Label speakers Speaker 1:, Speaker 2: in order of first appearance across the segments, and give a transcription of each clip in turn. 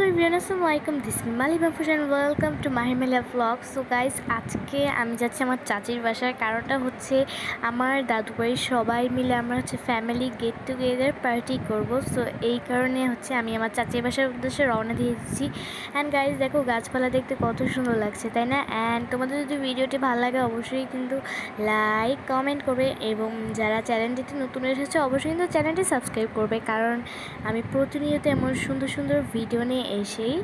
Speaker 1: Everyone, আসসালামু আলাইকুম। This me মালিবা ফুশান, ওয়েলকাম টু মাহিমেলা ব্লগ। সো গাইস, আজকে আমি যাচ্ছি আমার চাচির বাসায়। কারণটা হচ্ছে আমার দাদু বাড়ির সবাই মিলে আমরা ফ্যামিলি গেট টুগেদার পার্টি করব। সো এই কারণে আমি আমার চাচির বাসার উদ্দেশ্যে রওনা দিয়ে দিচ্ছি। অ্যান্ড গাইস, দেখো গাছপালা দেখতে কত সুন্দর লাগছে, তাই না? অ্যান্ড তোমাদের যদি ভিডিওটি ভালো লাগে অবশ্যই কিন্তু লাইক কমেন্ট করবে, এবং যারা চ্যানেলটিতে নতুন এসেছে অবশ্যই কিন্তু চ্যানেলটি সাবস্ক্রাইব করবে, কারণ আমি প্রতিনিয়ত এমন সুন্দর সুন্দর ভিডিও নিয়ে এসেই।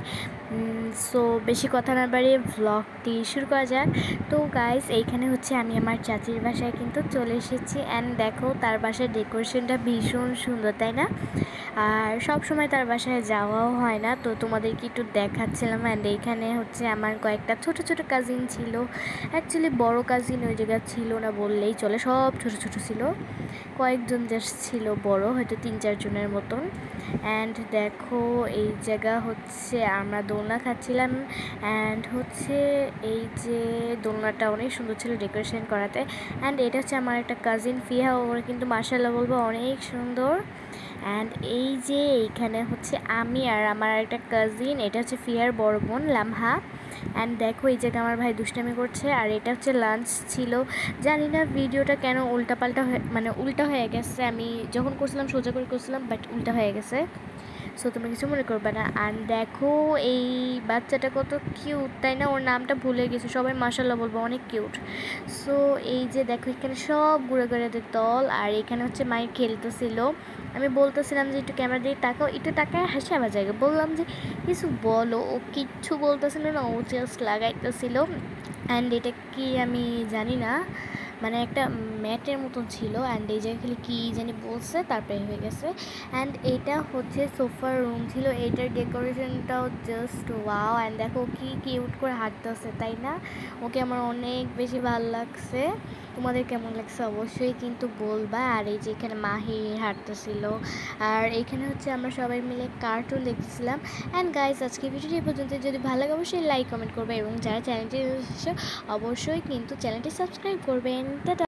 Speaker 1: সো বেশি কথা না বাড়িয়ে ভ্লগটি শুরু করা যাক। তো গাইস, এইখানে আমি আমার চাচির বাসায় কিন্তু চলে এসেছি। অ্যান্ড দেখো, তার বাসায় ডেকোরেশনটা ভীষণ সুন্দর, তাই না? আর সব সময় তার বাসায় যাওয়াও হয় না, তো তোমাদেরকে একটু দেখাচ্ছিলাম। অ্যান্ড এইখানে আমার কয়েকটা ছোট ছোট কাজিন ছিল। অ্যাকচুয়ালি বড় কাজিন ওই জায়গা ছিল না বললেই চলে, সব ছোট ছোট ছিল। কয়েকজন জাস্ট ছিল বড়, হয়তো 3-4 জনের মতন। অ্যান্ড দেখো, এই জায়গা আমরা দোলনা খাচ্ছিলাম। অ্যান্ড এই যে দোলনাটা অনেক সুন্দর ছিল ডেকোরেশন করাতে। অ্যান্ড এটা আমার একটা কাজিন ফিহা, ওরা কিন্তু মাশাআল্লাহ বলবো অনেক সুন্দর। অ্যান্ড এই যে এইখানে আমি আর আমার একটা কাজিন, এটা ফিয়ার বড় বোন লামহা। অ্যান্ড দেখো, এই জায়গায় আমার ভাই দুষ্টামি করছে। আর এটা লাঞ্চ ছিল। জানি না ভিডিওটা কেন উল্টাপাল্টা উল্টা হয়ে গেছে। আমি যখন করছিলাম সোজা করে করছিলাম, বাট উল্টা হয়ে গেছে। সো তুমি কিছু মনে করবে না। আর দেখো, এই বাচ্চাটা কত কিউট, তাই না? ওর নামটা ভুলে গেছি, সবাই মাশাআল্লাহ বলবো, অনেক কিউট। সো এই যে দেখো, এখানে সব ঘুরে ঘুরে দল। আর এখানে মায়ের খেলতেছিল। আমি বলতেছিলাম যে একটু ক্যামেরা দিয়ে তাকাও, একটু তাকায় হাসি আমার জায়গায় বললাম যে কিছু বলো। ও কিচ্ছু বলতেছিল না, ও জাস্ট লাগাইতেছিল। অ্যান্ড এটা কি আমি জানি না, একটা ম্যাটের মতন ছিল। অ্যান্ড এই জায়গায় খালি কী জানি বলছে, তারপরে হয়ে গেছে। অ্যান্ড এটা সোফার রুম ছিল। এইটার ডেকোরেশনটাও জাস্ট ওয়াও। অ্যান্ড দেখো কি কিউট করে হাঁটতেছে, তাই না? ওকে আমার অনেক বেশি ভালো লাগছে। তোমাদের কেমন লাগছে অবশ্যই কিন্তু বলবা। আর এই যে এখানে মাহি হাঁটতেছিল। আর এইখানে আমরা সবাই মিলে কার্টুন দেখতেছিলাম। অ্যান্ড গাইস, আজকে ভিডিওটি এই পর্যন্ত। যদি ভালো লাগে অবশ্যই লাইক কমেন্ট করবে, এবং যারা চ্যানেলটি অবশ্যই কিন্তু চ্যানেলটি সাবস্ক্রাইব করবেন। টাটা।